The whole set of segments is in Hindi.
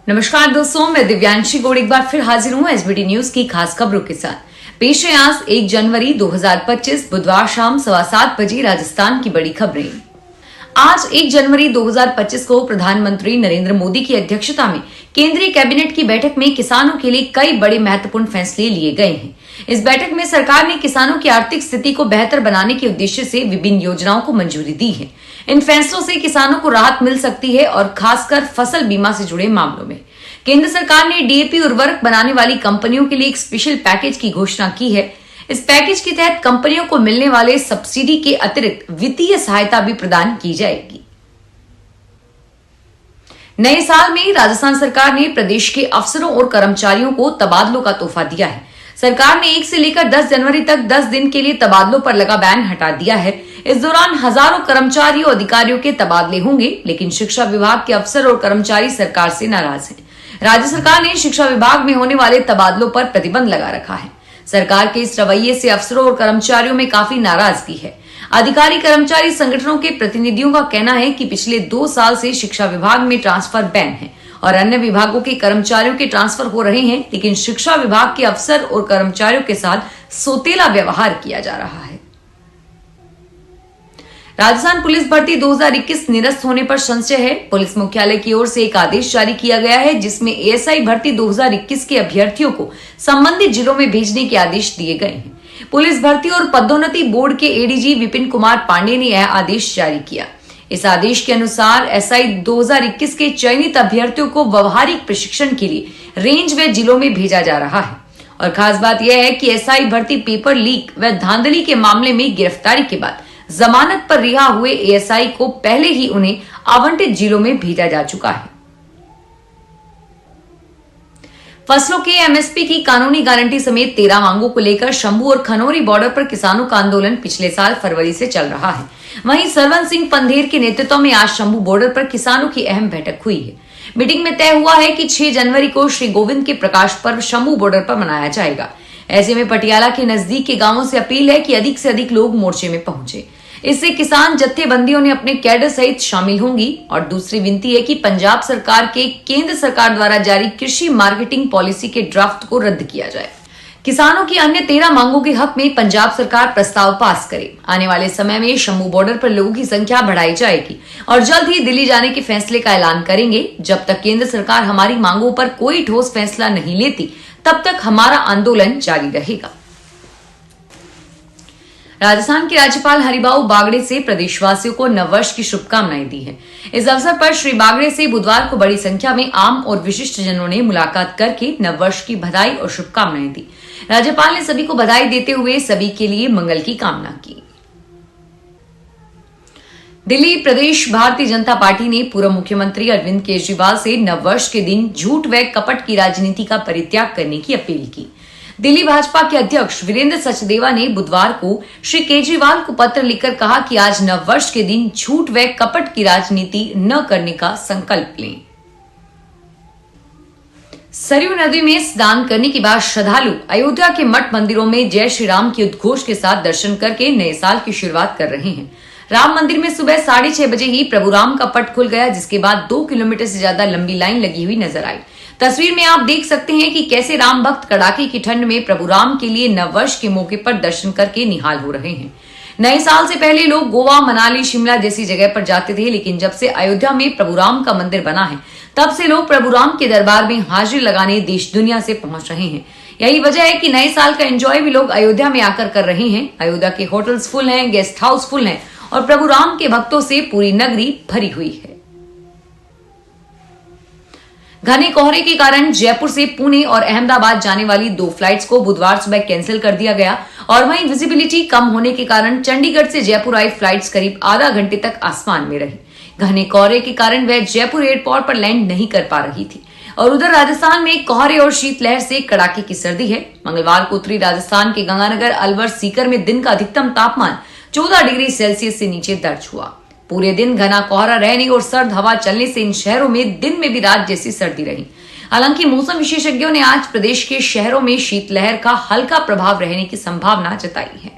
नमस्कार दोस्तों, मैं दिव्यांशी गौड़ एक बार फिर हाजिर हूं एसबीटी न्यूज की खास खबरों के साथ। पेश है आज 1 जनवरी 2025 बुधवार शाम 7:15 बजे राजस्थान की बड़ी खबरें। आज 1 जनवरी 2025 को प्रधानमंत्री नरेंद्र मोदी की अध्यक्षता में केंद्रीय कैबिनेट की बैठक में किसानों के लिए कई बड़े महत्वपूर्ण फैसले लिए गए हैं। इस बैठक में सरकार ने किसानों की आर्थिक स्थिति को बेहतर बनाने के उद्देश्य से विभिन्न योजनाओं को मंजूरी दी है। इन फैसलों से किसानों को राहत मिल सकती है और खासकर फसल बीमा से जुड़े मामलों में। केंद्र सरकार ने डीएपी उर्वरक बनाने वाली कंपनियों के लिए एक स्पेशल पैकेज की घोषणा की है। इस पैकेज के तहत कंपनियों को मिलने वाले सब्सिडी के अतिरिक्त वित्तीय सहायता भी प्रदान की जाएगी। नए साल में राजस्थान सरकार ने प्रदेश के अफसरों और कर्मचारियों को तबादलों का तोहफा दिया है। सरकार ने 1 से लेकर 10 जनवरी तक 10 दिन के लिए तबादलों पर लगा बैन हटा दिया है। इस दौरान हजारों कर्मचारियों और अधिकारियों के तबादले होंगे, लेकिन शिक्षा विभाग के अफसर और कर्मचारी सरकार से नाराज हैं। राज्य सरकार ने शिक्षा विभाग में होने वाले तबादलों पर प्रतिबंध लगा रखा है। सरकार के इस रवैये से अफसरों और कर्मचारियों में काफी नाराजगी है। अधिकारी कर्मचारी संगठनों के प्रतिनिधियों का कहना है कि पिछले 2 साल से शिक्षा विभाग में ट्रांसफर बैन है और अन्य विभागों के कर्मचारियों के ट्रांसफर हो रहे हैं, लेकिन शिक्षा विभाग के अफसर और कर्मचारियों के साथ सोतेला व्यवहार किया जा रहा है। राजस्थान पुलिस भर्ती 2021 निरस्त होने पर संशय है। पुलिस मुख्यालय की ओर से एक आदेश जारी किया गया है, जिसमें एएसआई भर्ती 2021 के अभ्यर्थियों को संबंधित जिलों में भेजने के आदेश दिए गए हैं। पुलिस भर्ती और पदोन्नति बोर्ड के एडीजी विपिन कुमार पांडे ने यह आदेश जारी किया। इस आदेश के अनुसार एसआई 2021 के चयनित अभ्यर्थियों को व्यवहारिक प्रशिक्षण के लिए रेंज व जिलों में भेजा जा रहा है। और खास बात यह है कि एसआई भर्ती पेपर लीक व धांधली के मामले में गिरफ्तारी के बाद जमानत पर रिहा हुए एएसआई को पहले ही उन्हें आवंटित जिलों में भेजा जा चुका है। फसलों के एमएसपी की कानूनी गारंटी समेत 13 मांगों को लेकर शंभू और खनौरी बॉर्डर पर किसानों का आंदोलन पिछले साल फरवरी से चल रहा है। वहीं सरवन सिंह पंधेर के नेतृत्व में आज शंभू बॉर्डर पर किसानों की अहम बैठक हुई है। मीटिंग में तय हुआ है कि 6 जनवरी को श्री गोविंद के प्रकाश पर्व शंभू बॉर्डर पर मनाया जाएगा। ऐसे में पटियाला के नजदीक के गांवों से अपील है कि अधिक से अधिक लोग मोर्चे में पहुंचे। इससे किसान जत्थेबंदियों ने अपने कैडर सहित शामिल होंगी। और दूसरी विनती है कि पंजाब सरकार के केंद्र सरकार द्वारा जारी कृषि मार्केटिंग पॉलिसी के ड्राफ्ट को रद्द किया जाए। किसानों की अन्य 13 मांगों के हक में पंजाब सरकार प्रस्ताव पास करे। आने वाले समय में शंभू बॉर्डर पर लोगों की संख्या बढ़ाई जाएगी और जल्द ही दिल्ली जाने के फैसले का ऐलान करेंगे। जब तक केंद्र सरकार हमारी मांगों पर कोई ठोस फैसला नहीं लेती, तब तक हमारा आंदोलन जारी रहेगा। राजस्थान के राज्यपाल हरिभाऊ बागड़े से प्रदेशवासियों को नववर्ष की शुभकामनाएं दी है। इस अवसर पर श्री बागड़े से बुधवार को बड़ी संख्या में आम और विशिष्ट जनों ने मुलाकात करके नववर्ष की बधाई और शुभकामनाएं दी। राज्यपाल ने सभी को बधाई देते हुए सभी के लिए मंगल की कामना की। दिल्ली प्रदेश भारतीय जनता पार्टी ने पूर्व मुख्यमंत्री अरविंद केजरीवाल से नववर्ष के दिन झूठ व कपट की राजनीति का परित्याग करने की अपील की। दिल्ली भाजपा के अध्यक्ष वीरेंद्र सचदेवा ने बुधवार को श्री केजरीवाल को पत्र लिखकर कहा कि आज नववर्ष के दिन झूठ व कपट की राजनीति न करने का संकल्प लें। सरयू नदी में स्नान करने के बाद श्रद्धालु अयोध्या के मठ मंदिरों में जय श्री राम के उद्घोष के साथ दर्शन करके नए साल की शुरुआत कर रहे हैं। राम मंदिर में सुबह 6:30 बजे ही प्रभु राम का पट खुल गया, जिसके बाद 2 किलोमीटर से ज्यादा लंबी लाइन लगी हुई नजर आई। तस्वीर में आप देख सकते हैं कि कैसे राम भक्त कड़ाके की ठंड में प्रभु राम के लिए नववर्ष के मौके पर दर्शन करके निहाल हो रहे हैं। नए साल से पहले लोग गोवा, मनाली, शिमला जैसी जगह पर जाते थे, लेकिन जब से अयोध्या में प्रभु राम का मंदिर बना है, तब से लोग प्रभु राम के दरबार में हाजिरी लगाने देश दुनिया से पहुंच रहे हैं। यही वजह है कि नए साल का एंजॉय भी लोग अयोध्या में आकर कर रहे हैं। अयोध्या के होटल्स फुल हैं, गेस्ट हाउस फुल हैं और प्रभु राम के भक्तों से पूरी नगरी भरी हुई है। घने कोहरे के कारण जयपुर से पुणे और अहमदाबाद जाने वाली 2 फ्लाइट्स को बुधवार सुबह कैंसिल कर दिया गया और वहीं विजिबिलिटी कम होने के कारण चंडीगढ़ से जयपुर आई फ्लाइट्स करीब आधा घंटे तक आसमान में रही। घने कोहरे के कारण वह जयपुर एयरपोर्ट पर लैंड नहीं कर पा रही थी। और उधर राजस्थान में कोहरे और शीतलहर से कड़ाके की सर्दी है। मंगलवार को उत्तरी राजस्थान के गंगानगर, अलवर, सीकर में दिन का अधिकतम तापमान 14 डिग्री सेल्सियस से नीचे दर्ज हुआ। पूरे दिन घना कोहरा रहने और सर्द हवा चलने से इन शहरों में दिन में भी रात जैसी सर्दी रही। हालांकि मौसम विशेषज्ञों ने आज प्रदेश के शहरों में शीतलहर का हल्का प्रभाव रहने की संभावना जताई है।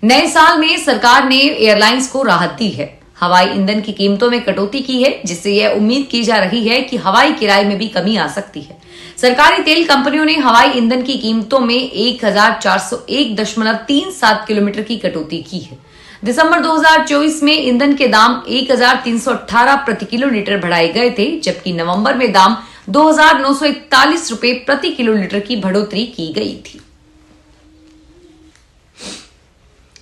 नए साल में सरकार ने एयरलाइंस को राहत दी है। हवाई ईंधन की कीमतों में कटौती की है, जिससे यह उम्मीद की जा रही है कि हवाई किराए में भी कमी आ सकती है। सरकारी तेल कंपनियों ने हवाई ईंधन की कीमतों में 1401.37 किलोमीटर की कटौती की है। दिसंबर 2024 में ईंधन के दाम 1318 प्रति किलोलीटर बढ़ाए गए थे, जबकि नवंबर में दाम 2941 रुपए प्रति किलोलीटर की बढ़ोतरी की गई थी।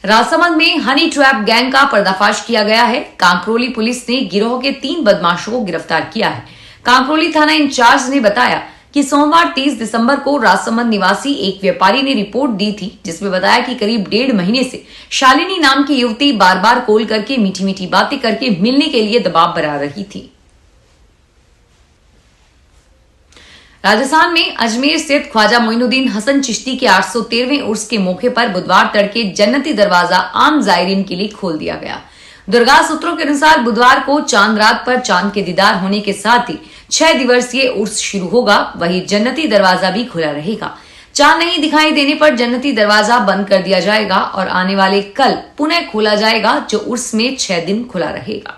राजसमंद में हनी ट्रैप गैंग का पर्दाफाश किया गया है। कांकरोली पुलिस ने गिरोह के 3 बदमाशों को गिरफ्तार किया है। कांकरोली थाना इंचार्ज ने बताया कि सोमवार 30 दिसंबर को राजसमंद निवासी एक व्यापारी ने रिपोर्ट दी थी, जिसमें बताया कि करीब 1.5 महीने से शालिनी नाम की युवती बार बार कॉल करके मीठी मीठी बातें करके मिलने के लिए दबाव बना रही थी। राजस्थान में अजमेर स्थित ख्वाजा मोइनुद्दीन हसन चिश्ती के 813वें उर्स के मौके पर बुधवार तड़के जन्नती दरवाजा आम जायरीन के लिए खोल दिया गया। दरगाह सूत्रों के अनुसार बुधवार को चांद रात पर चांद के दीदार होने के साथ ही 6 दिवसीय उर्स शुरू होगा। वहीं जन्नती दरवाजा भी खुला रहेगा। चांद नहीं दिखाई देने पर जन्नती दरवाजा बंद कर दिया जाएगा और आने वाले कल पुनः खोला जाएगा, जो उर्स में 6 दिन खुला रहेगा।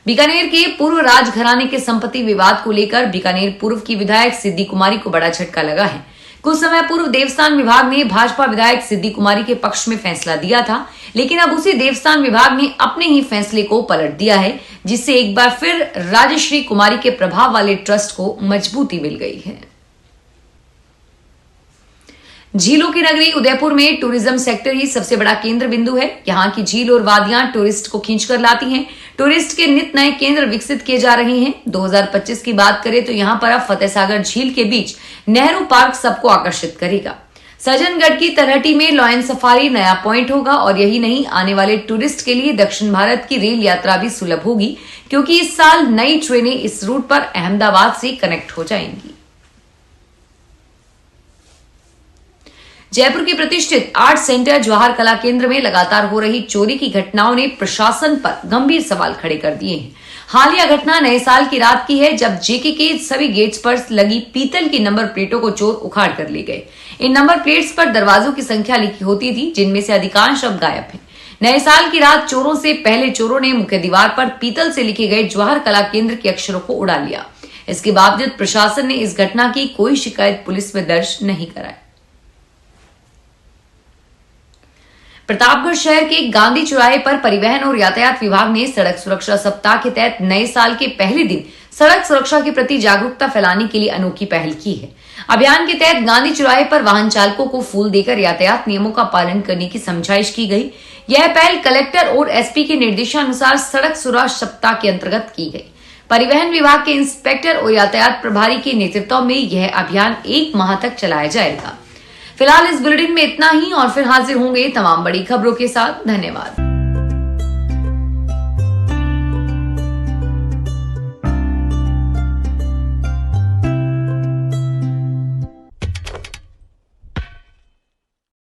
बीकानेर के पूर्व राजघराने के संपत्ति विवाद को लेकर बीकानेर पूर्व की विधायक सिद्धि कुमारी को बड़ा झटका लगा है। कुछ समय पूर्व देवस्थान विभाग ने भाजपा विधायक सिद्धि कुमारी के पक्ष में फैसला दिया था, लेकिन अब उसी देवस्थान विभाग ने अपने ही फैसले को पलट दिया है, जिससे एक बार फिर राजश्री कुमारी के प्रभाव वाले ट्रस्ट को मजबूती मिल गई है। झीलों की नगरी उदयपुर में टूरिज्म सेक्टर ही सबसे बड़ा केंद्र बिंदु है। यहाँ की झील और वादियां टूरिस्ट को खींचकर लाती हैं। टूरिस्ट के नित नए केंद्र विकसित किए जा रहे हैं। 2025 की बात करें तो यहाँ पर अब फतेह सागर झील के बीच नेहरू पार्क सबको आकर्षित करेगा। सज्जनगढ़ की तरहटी में लॉयन सफारी नया पॉइंट होगा और यही नहीं, आने वाले टूरिस्ट के लिए दक्षिण भारत की रेल यात्रा भी सुलभ होगी, क्योंकि इस साल नई ट्रेनें इस रूट पर अहमदाबाद से कनेक्ट हो जाएंगी। जयपुर के प्रतिष्ठित आर्ट सेंटर जवाहर कला केंद्र में लगातार हो रही चोरी की घटनाओं ने प्रशासन पर गंभीर सवाल खड़े कर दिए हैं। हालिया घटना नए साल की रात की है, जब जेके के सभी गेट्स पर लगी पीतल की नंबर प्लेटों को चोर उखाड़ कर ले गए। इन नंबर प्लेट्स पर दरवाजों की संख्या लिखी होती थी, जिनमें से अधिकांश अब गायब है। नए साल की रात चोरों से पहले चोरों ने मुख्य दीवार पर पीतल से लिखे गए जवाहर कला केंद्र के अक्षरों को उड़ा लिया। इसके बावजूद प्रशासन ने इस घटना की कोई शिकायत पुलिस में दर्ज नहीं कराई। प्रतापगढ़ शहर के गांधी चौराहे पर परिवहन और यातायात विभाग ने सड़क सुरक्षा सप्ताह के तहत नए साल के पहले दिन सड़क सुरक्षा के प्रति जागरूकता फैलाने के लिए अनोखी पहल की है। अभियान के तहत गांधी चौराहे पर वाहन चालकों को फूल देकर यातायात नियमों का पालन करने की समझाइश की गई। यह पहल कलेक्टर और एसपी के निर्देशानुसार सड़क सुरक्षा सप्ताह के अंतर्गत की गई। परिवहन विभाग के इंस्पेक्टर और यातायात प्रभारी के नेतृत्व में यह अभियान 1 माह तक चलाया जाएगा। फिलहाल इस बुलेटिन में इतना ही, और फिर हाजिर होंगे तमाम बड़ी खबरों के साथ। धन्यवाद।